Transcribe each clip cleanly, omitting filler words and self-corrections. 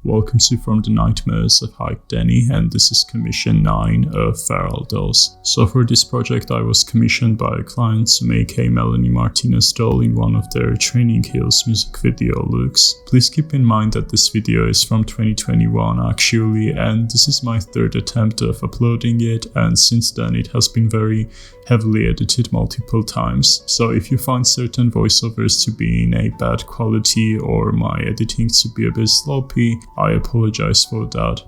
welcome to From the Nightmares of Hike Denny, and this is commission 9 of Feral Dolls. So for this project I was commissioned by a client to make a Melanie Martinez doll in one of their Training Heels music video looks. Please keep in mind that this video is from 2021 actually, and this is my third attempt of uploading it, and since then it has been very heavily edited multiple times. So if you find certain voiceovers to be in a bad quality or my editing to be a bit sloppy, I apologize for that.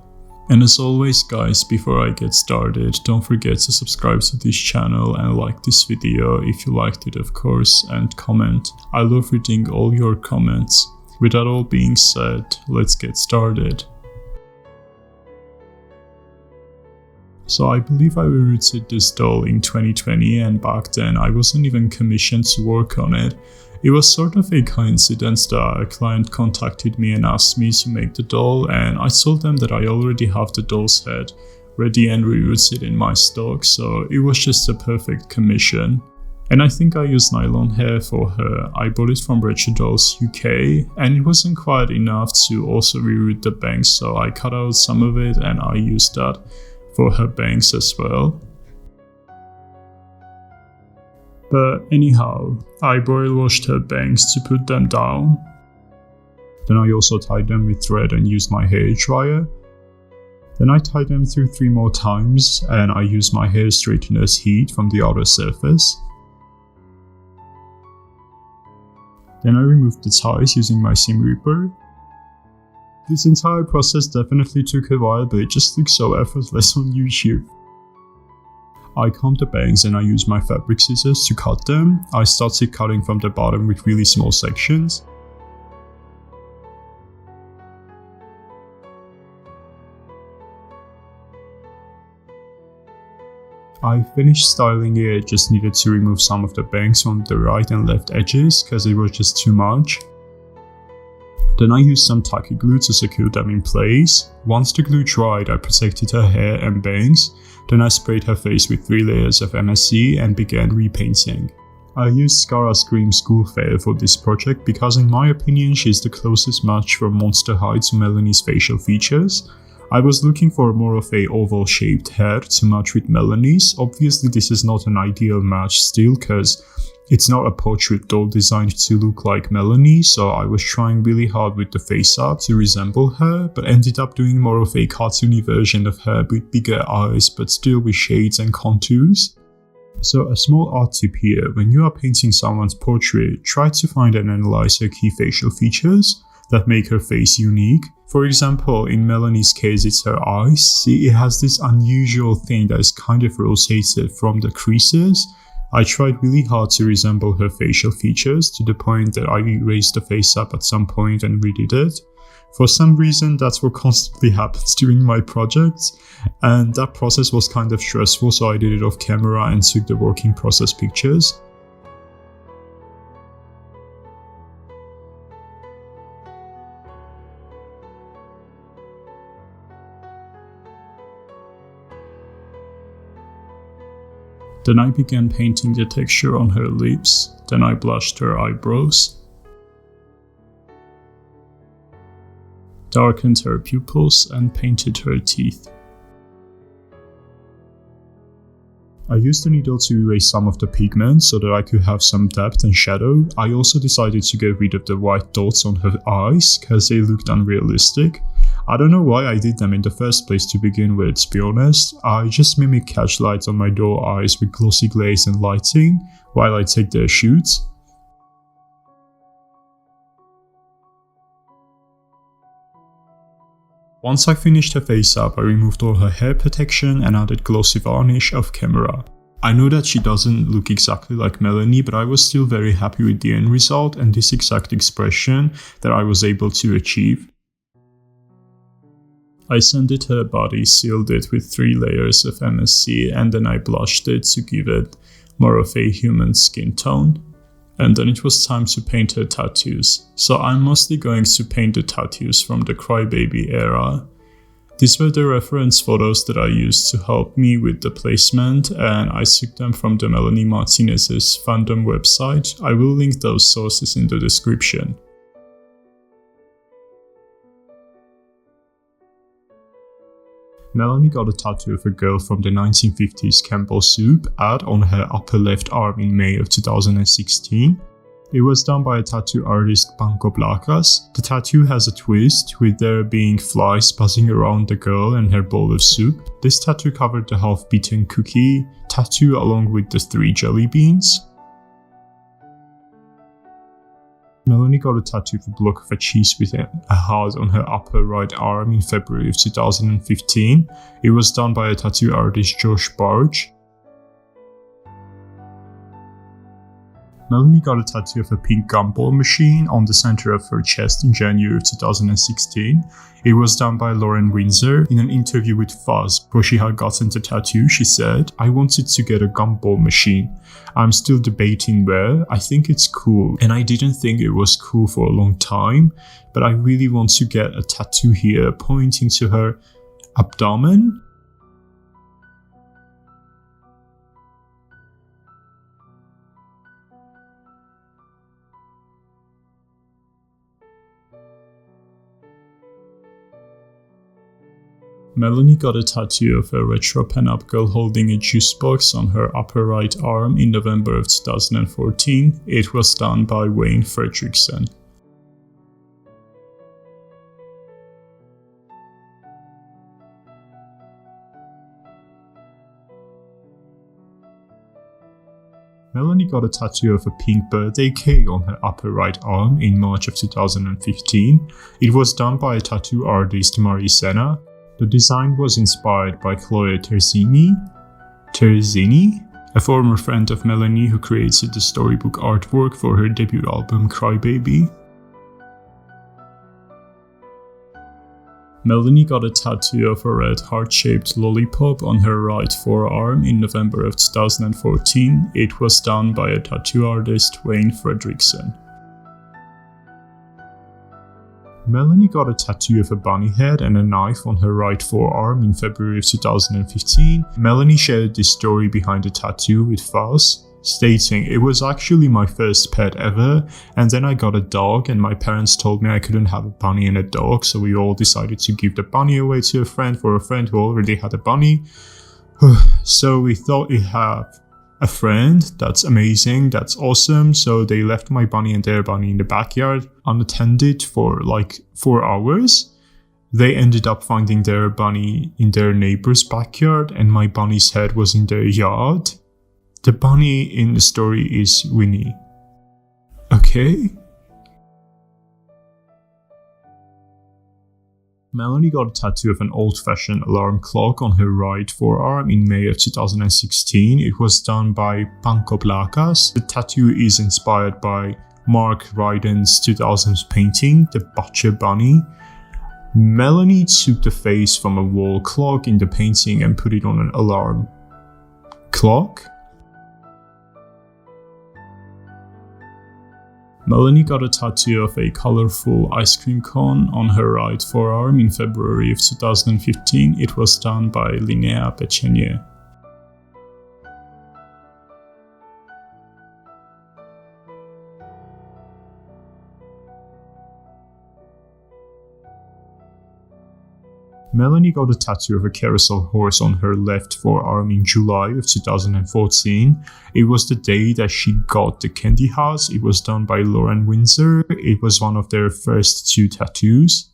And as always guys, before I get started, don't forget to subscribe to this channel and like this video if you liked it of course, and comment. I love reading all your comments. With that all being said, let's get started. So I believe I rerouted this doll in 2020, and back then I wasn't even commissioned to work on it. It was sort of a coincidence that a client contacted me and asked me to make the doll, and I told them that I already have the doll's head ready and rerouted in my stock, so it was just a perfect commission. And I think I used nylon hair for her. I bought it from Retro Dolls UK, and it wasn't quite enough to also reroute the bangs, so I cut out some of it and I used that for her bangs as well. But anyhow, I boil washed her bangs to put them down. Then I also tied them with thread and used my hair dryer. Then I tied them through 3 more times and I used my hair straightener's heat from the outer surface. Then I removed the ties using my seam ripper. This entire process definitely took a while, but it just looks so effortless on YouTube. I combed the bangs and I used my fabric scissors to cut them. I started cutting from the bottom with really small sections. I finished styling it, just needed to remove some of the bangs from the right and left edges because it was just too much. Then I used some tacky glue to secure them in place. Once the glue dried, I protected her hair and bangs. Then I sprayed her face with 3 layers of MSC and began repainting. I used Scara Scream School Fair for this project because in my opinion she's the closest match from Monster High to Melanie's facial features. I was looking for more of a oval shaped head to match with Melanie's. Obviously this is not an ideal match still because it's not a portrait doll designed to look like Melanie, so I was trying really hard with the face art to resemble her, but ended up doing more of a cartoony version of her with bigger eyes but still with shades and contours. So a small art tip here: when you are painting someone's portrait, try to find and analyze her key facial features that make her face unique. For example, in Melanie's case it's her eyes. See, it has this unusual thing that is kind of rotated from the creases. I tried really hard to resemble her facial features to the point that I erased the face up at some point and redid it. For some reason that's what constantly happens during my projects, and that process was kind of stressful, so I did it off camera and took the work in process pictures. Then I began painting the texture on her lips, then I blushed her eyebrows, darkened her pupils and painted her teeth. I used the needle to erase some of the pigment so that I could have some depth and shadow. I also decided to get rid of the white dots on her eyes because they looked unrealistic. I don't know why I did them in the first place to begin with, to be honest. I just mimic catch lights on my doll eyes with glossy glaze and lighting while I take their shoots. Once I finished her face up, I removed all her hair protection and added glossy varnish off camera. I know that she doesn't look exactly like Melanie, but I was still very happy with the end result and this exact expression that I was able to achieve. I sanded her body, sealed it with 3 layers of MSC, and then I blushed it to give it more of a human skin tone. And then it was time to paint her tattoos. So I'm mostly going to paint the tattoos from the Crybaby era. These were the reference photos that I used to help me with the placement, and I took them from the Melanie Martinez's fandom website. I will link those sources in the description. Melanie got a tattoo of a girl from the 1950s Campbell Soup ad on her upper left arm in May of 2016. It was done by a tattoo artist Banco Blacas. The tattoo has a twist, with there being flies buzzing around the girl and her bowl of soup. This tattoo covered the half-beaten cookie tattoo along with the 3 jelly beans. Melanie got a tattoo of a block of a cheese with a heart on her upper right arm in February of 2015. It was done by a tattoo artist Josh Barge. Melanie got a tattoo of a pink gumball machine on the center of her chest in January of 2016. It was done by Lauren Windsor. In an interview with Fuzz, before she had gotten the tattoo, she said, "I wanted to get a gumball machine. I'm still debating where. I think it's cool, and I didn't think it was cool for a long time, but I really want to get a tattoo here," pointing to her abdomen. Melanie got a tattoo of a retro pen-up girl holding a juice box on her upper right arm in November of 2014. It was done by Wayne Fredrickson. Melanie got a tattoo of a pink birthday cake on her upper right arm in March of 2015. It was done by a tattoo artist Marie Senna. The design was inspired by Chloe Terzini, a former friend of Melanie who created the storybook artwork for her debut album Crybaby. Melanie got a tattoo of a red heart-shaped lollipop on her right forearm in November of 2014. It was done by a tattoo artist Wayne Fredrickson. Melanie got a tattoo of a bunny head and a knife on her right forearm in February of 2015. Melanie shared the story behind the tattoo with Fuzz, stating, "It was actually my first pet ever, and then I got a dog and my parents told me I couldn't have a bunny and a dog, so we all decided to give the bunny away to a friend who already had a bunny. So we thought we have a friend, that's amazing, that's awesome, so they left my bunny and their bunny in the backyard unattended for like 4 hours. They ended up finding their bunny in their neighbor's backyard and my bunny's head was in their yard. The bunny in the story is Winnie." Okay. Melanie got a tattoo of an old-fashioned alarm clock on her right forearm in May of 2016. It was done by Banco Blacas. The tattoo is inspired by Mark Ryden's 2000s painting, The Butcher Bunny. Melanie took the face from a wall clock in the painting and put it on an alarm clock. Melanie got a tattoo of a colorful ice cream cone on her right forearm in February of 2015. It was done by Linnea Pechenier. Melanie got a tattoo of a carousel horse on her left forearm in July of 2014. It was the day that she got the candy house. It was done by Lauren Windsor. It was one of their first 2 tattoos.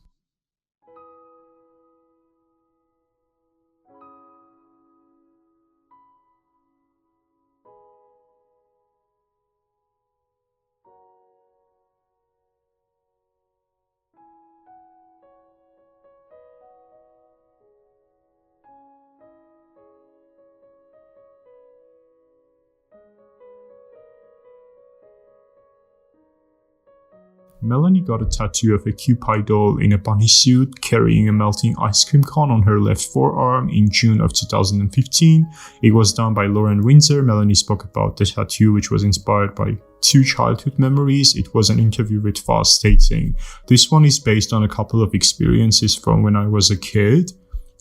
Melanie got a tattoo of a Kewpie doll in a bunny suit carrying a melting ice cream cone on her left forearm in June of 2015. It was done by Lauren Windsor. Melanie spoke about the tattoo, which was inspired by 2 childhood memories. It was an interview with Fuzz stating, "This one is based on a couple of experiences from when I was a kid.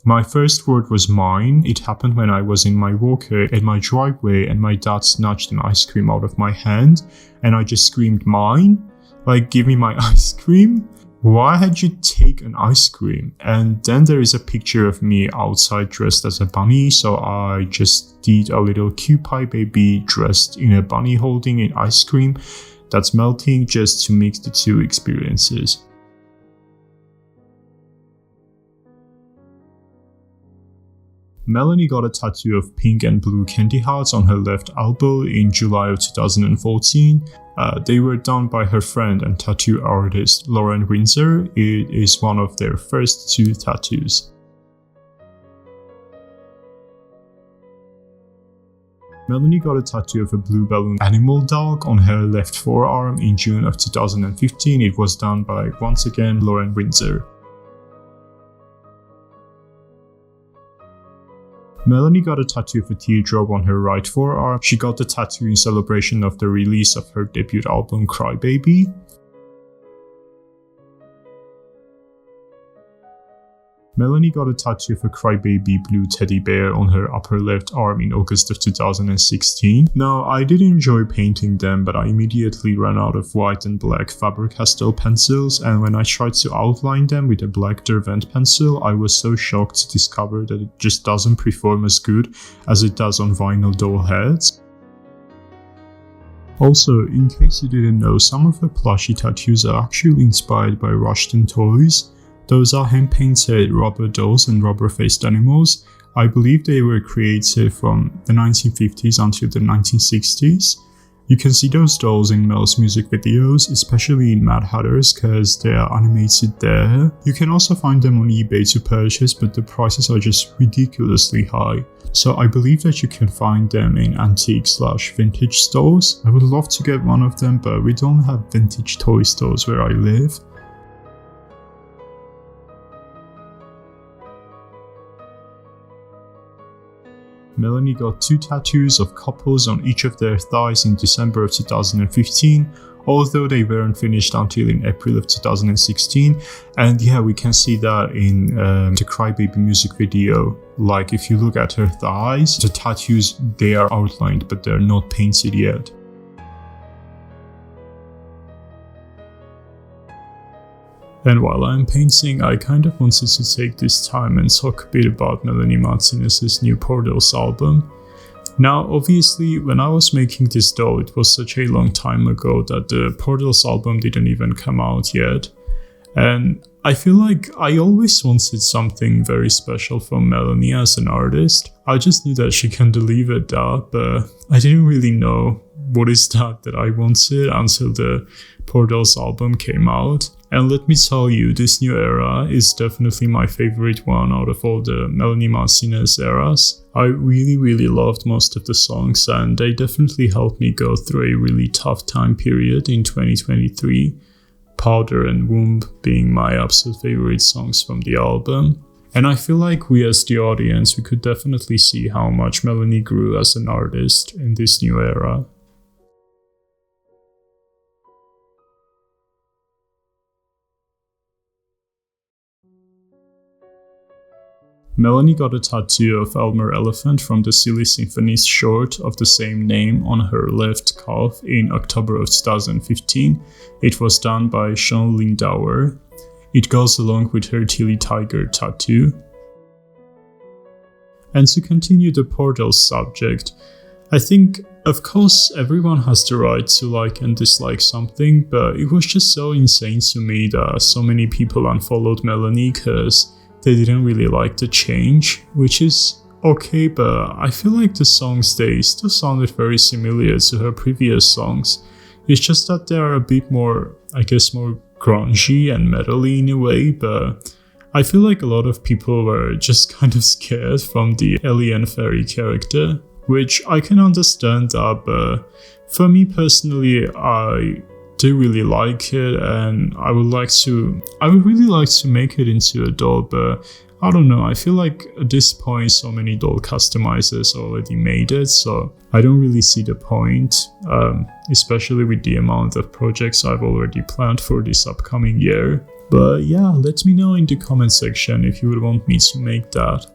My first word was mine. It happened when I was in my walker at my driveway and my dad snatched an ice cream out of my hand and I just screamed mine. Like, give me my ice cream." Why had you take an ice cream? And then there is a picture of me outside dressed as a bunny, so I just did a little Kewpie baby dressed in a bunny holding an ice cream that's melting, just to mix the two experiences. Melanie got a tattoo of pink and blue candy hearts on her left elbow in July of 2014. They were done by her friend and tattoo artist Lauren Windsor. It is one of their first two tattoos. Melanie got a tattoo of a blue balloon animal dog on her left forearm in June of 2015. It was done by, once again, Lauren Windsor. Melanie got a tattoo of a teardrop on her right forearm. She got the tattoo in celebration of the release of her debut album Crybaby. Melanie got a tattoo of a Crybaby blue teddy bear on her upper left arm in August of 2016. Now, I did enjoy painting them, but I immediately ran out of white and black Faber-Castell pencils, and when I tried to outline them with a black Derwent pencil, I was so shocked to discover that it just doesn't perform as good as it does on vinyl doll heads. Also, in case you didn't know, some of her plushie tattoos are actually inspired by Rushton toys. Those are hand-painted rubber dolls and rubber-faced animals. I believe they were created from the 1950s until the 1960s. You can see those dolls in Mel's music videos, especially in Mad Hatter's, because they are animated there. You can also find them on eBay to purchase, but the prices are just ridiculously high. So I believe that you can find them in antique/vintage stores. I would love to get one of them, but we don't have vintage toy stores where I live. Melanie got two tattoos of couples on each of their thighs in December of 2015, although they weren't finished until in April of 2016. And yeah, we can see that in the Crybaby music video. Like, if you look at her thighs, the tattoos, they are outlined, but they're not painted yet. And while I'm painting, I kind of wanted to take this time and talk a bit about Melanie Martinez's new Portals album. Now, obviously, when I was making this doll, it was such a long time ago that the Portals album didn't even come out yet. And I feel like I always wanted something very special from Melanie as an artist. I just knew that she can deliver that, but I didn't really know what is that I wanted until the Portals album came out. And let me tell you, this new era is definitely my favorite one out of all the Melanie Martinez eras. I really loved most of the songs, and they definitely helped me go through a really tough time period in 2023. Powder and Womb being my absolute favorite songs from the album. And I feel like we as the audience, we could definitely see how much Melanie grew as an artist in this new era. Melanie got a tattoo of Elmer Elephant from the Silly Symphonies short of the same name on her left calf in October of 2015. It was done by Sean Lindauer. It goes along with her Tilly Tiger tattoo. And to continue the Portals subject, I think, of course, everyone has the right to like and dislike something, but it was just so insane to me that so many people unfollowed Melanie because they didn't really like the change, which is okay, but I feel like the songs, they still sounded very similar to her previous songs. It's just that they are a bit more, I guess, more grungy and metal-y in a way, but I feel like a lot of people were just kind of scared from the alien fairy character, which I can understand that, but for me personally, I do really like it, and I would really like to make it into a doll, but I don't know, I feel like at this point so many doll customizers already made it, so I don't really see the point, especially with the amount of projects I've already planned for this upcoming year. But yeah, let me know in the comment section if you would want me to make that.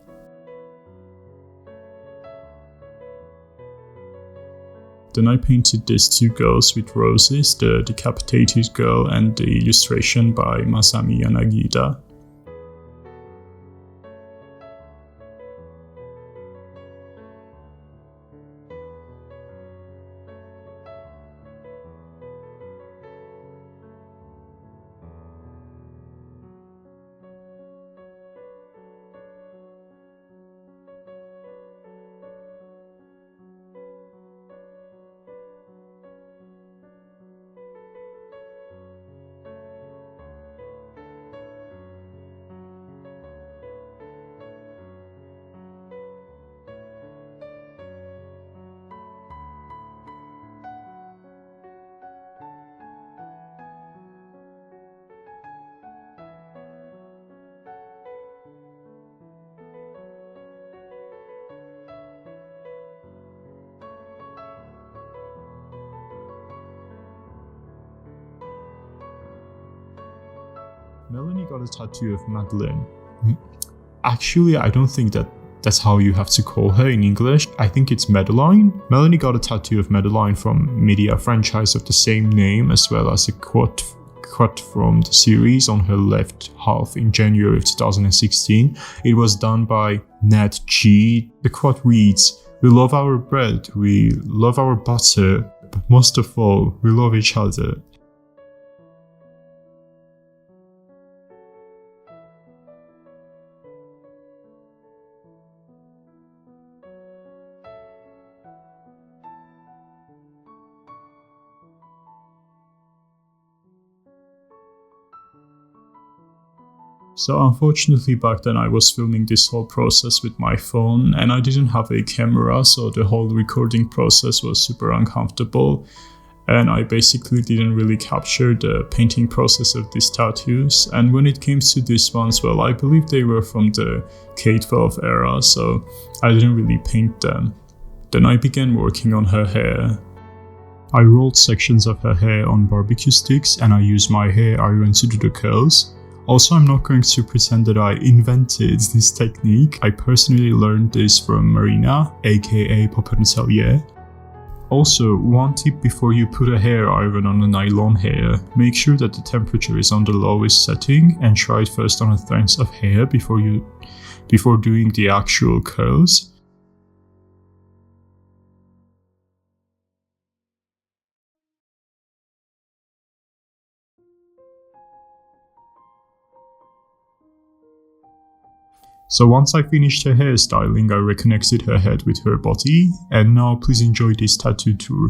Then I painted these two girls with roses, the decapitated girl and the illustration by Masami Yanagida. Melanie got a tattoo of Madeleine. Actually, I don't think that's how you have to call her in English. I think it's Madeline. Melanie got a tattoo of Madeline from media franchise of the same name, as well as a quote from the series on her left half in January of 2016. It was done by Nat G. The quote reads, "We love our bread, we love our butter, but most of all, we love each other." So unfortunately back then I was filming this whole process with my phone and I didn't have a camera, so the whole recording process was super uncomfortable and I basically didn't really capture the painting process of these tattoos. And when it came to these ones, well, I believe they were from the K-12 era, so I didn't really paint them. Then I began working on her hair. I rolled sections of her hair on barbecue sticks and I used my hair iron to do the curls. Also, I'm not going to pretend that I invented this technique. I personally learned this from Marina, aka Poperncellier. Also, one tip before you put a hair iron on a nylon hair, make sure that the temperature is on the lowest setting and try it first on a strands of hair before doing the actual curls. So once I finished her hairstyling, I reconnected her head with her body, and now please enjoy this tattoo tour.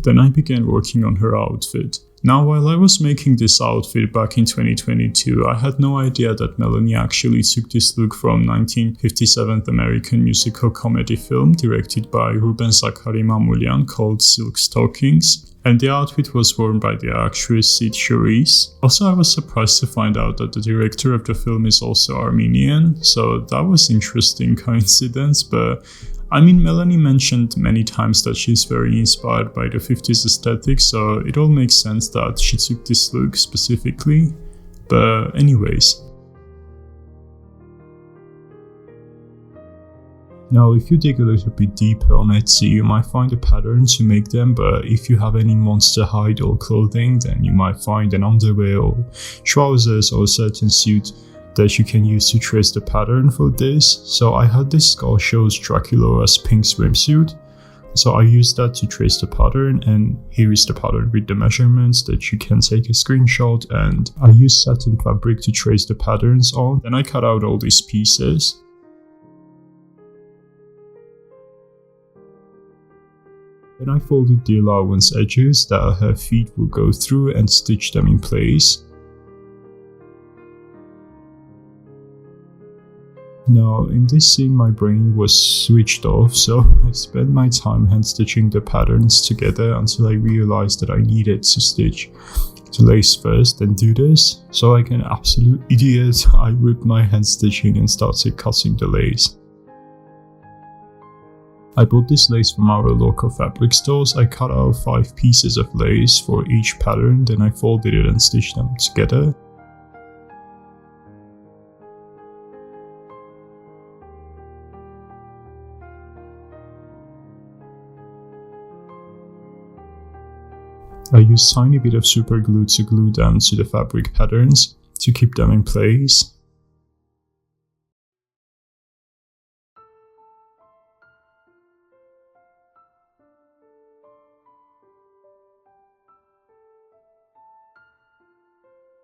Then I began working on her outfit. Now, while I was making this outfit back in 2022, I had no idea that Melanie actually took this look from 1957's American musical comedy film directed by Ruben Zachary Mamoulian called Silk Stockings, and the outfit was worn by the actress Sid Charisse. Also, I was surprised to find out that the director of the film is also Armenian, so that was an interesting coincidence, but I mean, Melanie mentioned many times that she's very inspired by the 50s aesthetic, so it all makes sense that she took this look specifically. But anyways. Now, if you dig a little bit deeper on Etsy, you might find a pattern to make them, but if you have any Monster High or clothing, then you might find an underwear or trousers or a certain suit that you can use to trace the pattern for this. So I had this skull shows Dracula's pink swimsuit. So I used that to trace the pattern, and here is the pattern with the measurements that you can take a screenshot, and I used satin fabric to trace the patterns on. Then I cut out all these pieces. Then I folded the allowance edges that her feet will go through and stitched them in place. Now, in this scene my brain was switched off, so I spent my time hand stitching the patterns together until I realized that I needed to stitch the lace first and do this. So like an absolute idiot, I whipped my hand stitching and started cutting the lace. I bought this lace from our local fabric stores. I cut out 5 pieces of lace for each pattern, then I folded it and stitched them together. I used tiny bit of super glue to glue them to the fabric patterns to keep them in place.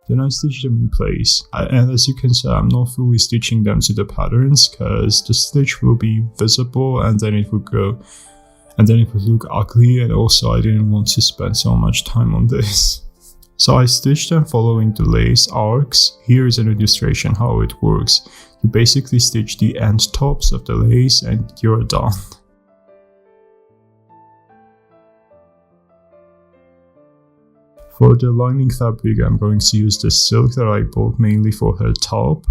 Then I stitched them in place, and as you can see I'm not fully stitching them to the patterns because the stitch will be visible and then it would look ugly, and also I didn't want to spend so much time on this. So I stitched them following the lace arcs. Here is an illustration how it works. You basically stitch the end tops of the lace and you're done. For the lining fabric I'm going to use the silk that I bought mainly for her top.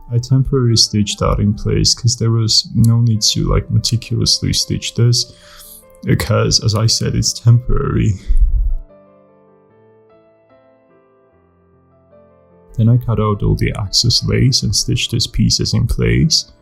I temporarily stitched that in place because there was no need to like meticulously stitch this, because as I said it's temporary. Then I cut out all the excess lace and stitched these pieces in place.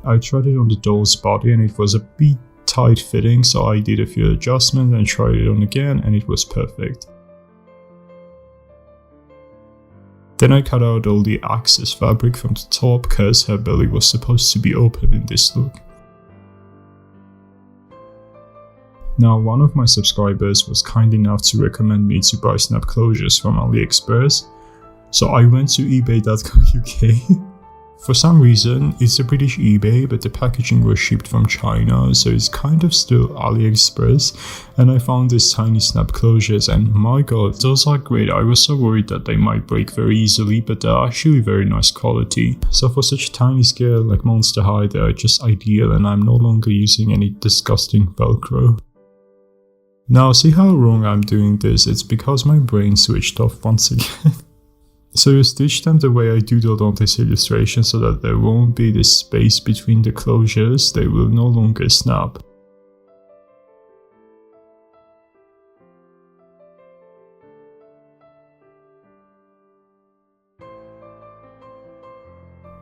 I tried it on the doll's body and it was a bit tight fitting, so I did a few adjustments and tried it on again and it was perfect. Then I cut out all the excess fabric from the top because her belly was supposed to be open in this look. Now, one of my subscribers was kind enough to recommend me to buy snap closures from AliExpress, so I went to ebay.co.uk. For some reason, it's a British eBay, but the packaging was shipped from China, so it's kind of still AliExpress, and I found these tiny snap closures, and my god, those are great. I was so worried that they might break very easily, but they're actually very nice quality. So for such a tiny scale like Monster High, they are just ideal, and I'm no longer using any disgusting Velcro. Now, see how wrong I'm doing this? It's because my brain switched off once again. So you stitch them the way I doodled on this illustration so that there won't be this space between the closures, they will no longer snap.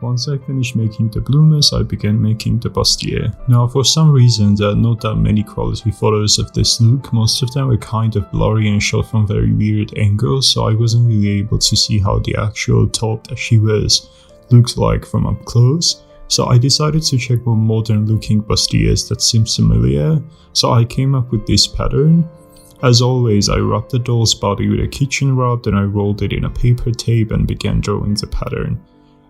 Once I finished making the bloomers, I began making the bustier. Now, for some reason, there are not that many quality photos of this look. Most of them were kind of blurry and shot from very weird angles, so I wasn't really able to see how the actual top that she wears looks like from up close. So I decided to check more modern looking bustiers that seem familiar, so I came up with this pattern. As always, I wrapped the doll's body with a kitchen rod, then I rolled it in a paper tape and began drawing the pattern.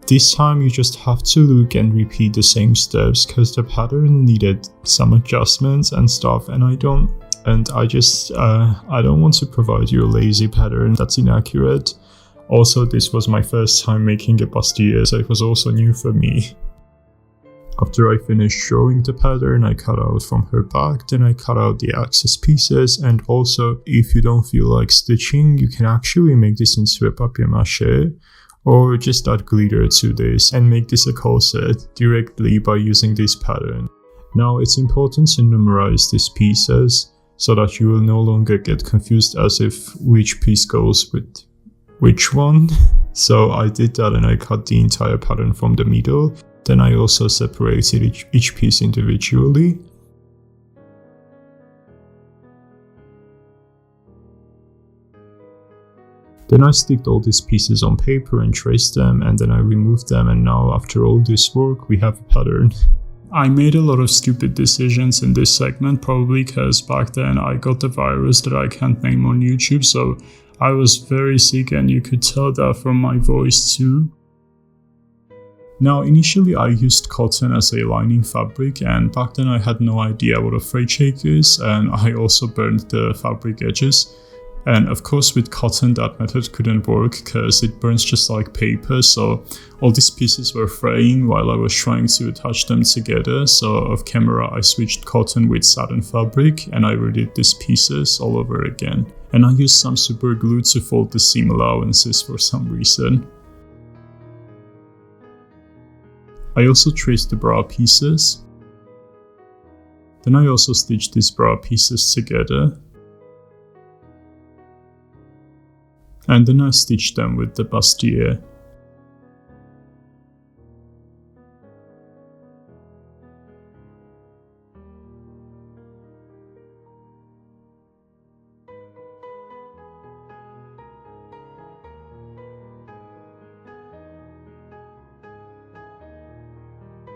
This time you just have to look and repeat the same steps because the pattern needed some adjustments and stuff, and I don't want to provide you a lazy pattern that's inaccurate. Also, this was my first time making a bustier, so it was also new for me. After I finished drawing the pattern, I cut out from her back, then I cut out the excess pieces, and also if you don't feel like stitching, you can actually make this into a papier-mâché, or just add glitter to this and make this a corset directly by using this pattern. Now it's important to numerize these pieces so that you will no longer get confused as if which piece goes with which one. So I did that and I cut the entire pattern from the middle. Then I also separated each piece individually. Then I sticked all these pieces on paper and traced them, and then I removed them, and now after all this work we have a pattern. I made a lot of stupid decisions in this segment, probably because back then I got the virus that I can't name on YouTube, so I was very sick and you could tell that from my voice too. Now initially I used cotton as a lining fabric, and back then I had no idea what a freight shake is, and I also burned the fabric edges. And of course with cotton that method couldn't work because it burns just like paper, so all these pieces were fraying while I was trying to attach them together. So off camera I switched cotton with satin fabric and I redid these pieces all over again. And I used some super glue to fold the seam allowances for some reason. I also traced the bra pieces. Then I also stitched these bra pieces together. And then I stitched them with the bustier.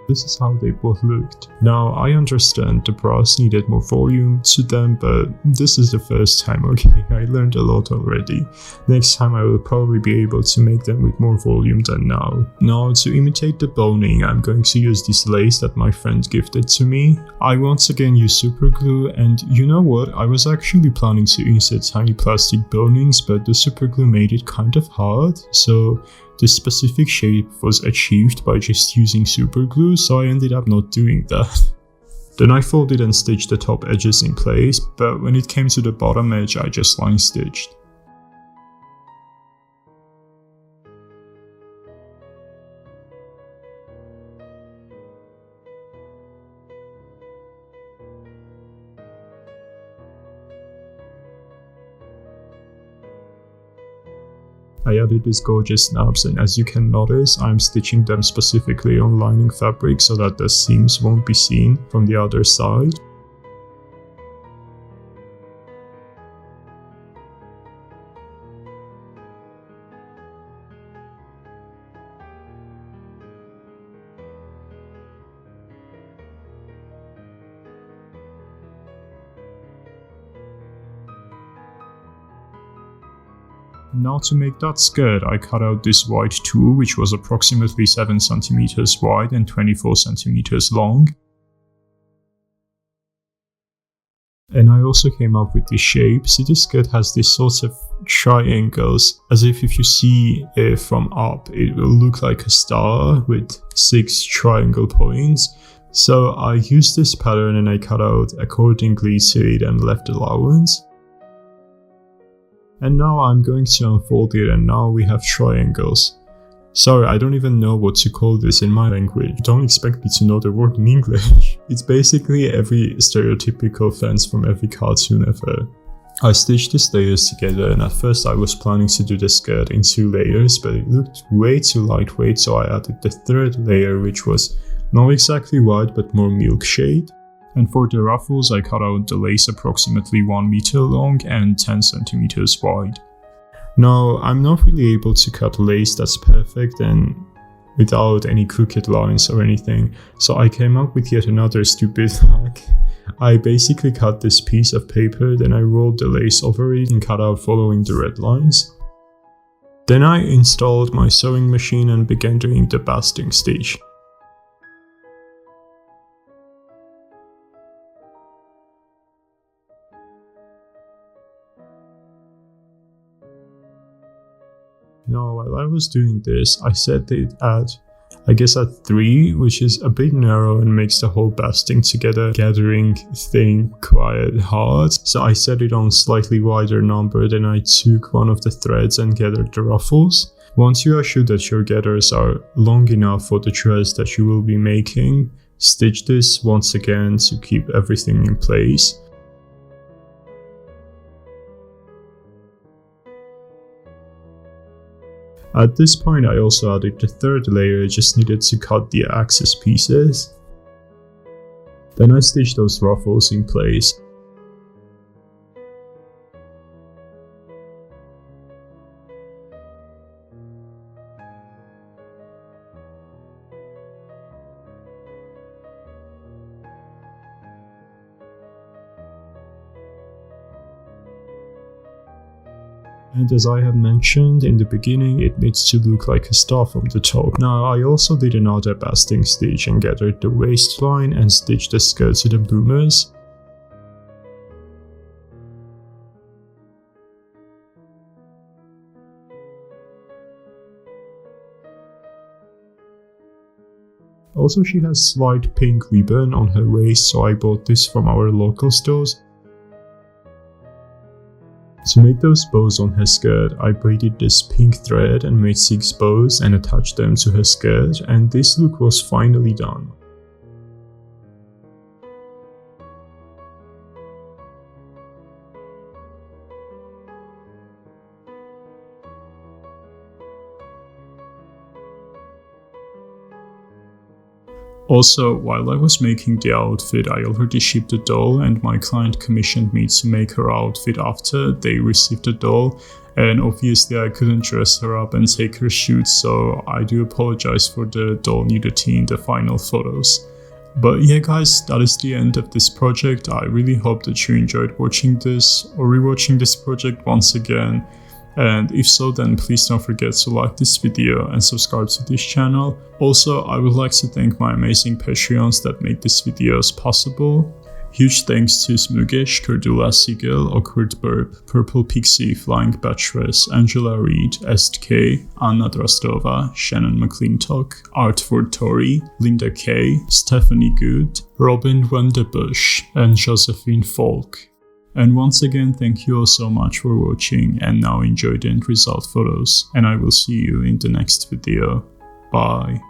This is how they both looked. Now I understand the bras needed more volume to them, but this is the first time, okay? I learned a lot already. Next time I will probably be able to make them with more volume than now. Now to imitate the boning, I'm going to use this lace that my friend gifted to me. I once again use super glue, and you know what? I was actually planning to insert tiny plastic bonings, but the super glue made it kind of hard, so this specific shape was achieved by just using super glue, so I ended up not doing that. Then I folded and stitched the top edges in place, but when it came to the bottom edge I just line stitched. I added these gorgeous snaps, and as you can notice, I'm stitching them specifically on lining fabric so that the seams won't be seen from the other side. Now to make that skirt, I cut out this white tulle, which was approximately 7 cm wide and 24 cm long. And I also came up with this shape. See, this skirt has this sort of triangles, as if you see it from up, it will look like a star with 6 triangle points. So I used this pattern and I cut out accordingly to it and left allowance. And now I'm going to unfold it, and now we have triangles. Sorry, I don't even know what to call this in my language. Don't expect me to know the word in English. It's basically every stereotypical fence from every cartoon ever. I stitched these layers together, and at first I was planning to do the skirt in 2 layers, but it looked way too lightweight, so I added the 3rd layer, which was not exactly white but more milk shade. And for the ruffles I cut out the lace approximately 1 meter long and 10 centimeters wide. Now I'm not really able to cut lace that's perfect and without any crooked lines or anything, so I came up with yet another stupid hack. I basically cut this piece of paper, then I rolled the lace over it and cut out following the red lines. Then I installed my sewing machine and began doing the basting stitch. Now while I was doing this, I set it at, I guess at 3, which is a bit narrow and makes the whole basting together gathering thing quite hard. So I set it on slightly wider number, then I took one of the threads and gathered the ruffles. Once you are sure that your gathers are long enough for the dress that you will be making, stitch this once again to keep everything in place. At this point I also added the third layer, just needed to cut the excess pieces. Then I stitched those ruffles in place. And as I have mentioned in the beginning, it needs to look like a star from the top. Now I also did another basting stitch and gathered the waistline and stitched the skirt to the bloomers. Also, she has slight pink ribbon on her waist, so I bought this from our local stores. To make those bows on her skirt, I braided this pink thread and made 6 bows and attached them to her skirt, and this look was finally done. Also, while I was making the outfit, I already shipped the doll, and my client commissioned me to make her outfit after they received the doll, and obviously I couldn't dress her up and take her shoot, so I do apologize for the doll nudity in the final photos. But yeah guys, that is the end of this project. I really hope that you enjoyed watching this or rewatching this project once again. And if so, then please don't forget to like this video and subscribe to this channel. Also, I would like to thank my amazing Patreons that make these videos possible. Huge thanks to Smugish, Cordula Siegel, Awkward Burp, Purple Pixie, Flying Bacheloress, Angela Reed, SK, Anna Drastova, Shannon McClintock, Artford Tori, Linda Kay, Stephanie Good, Robin Wenderbush, and Josephine Falk. And once again, thank you all so much for watching, and now enjoy the end result photos, and I will see you in the next video. Bye.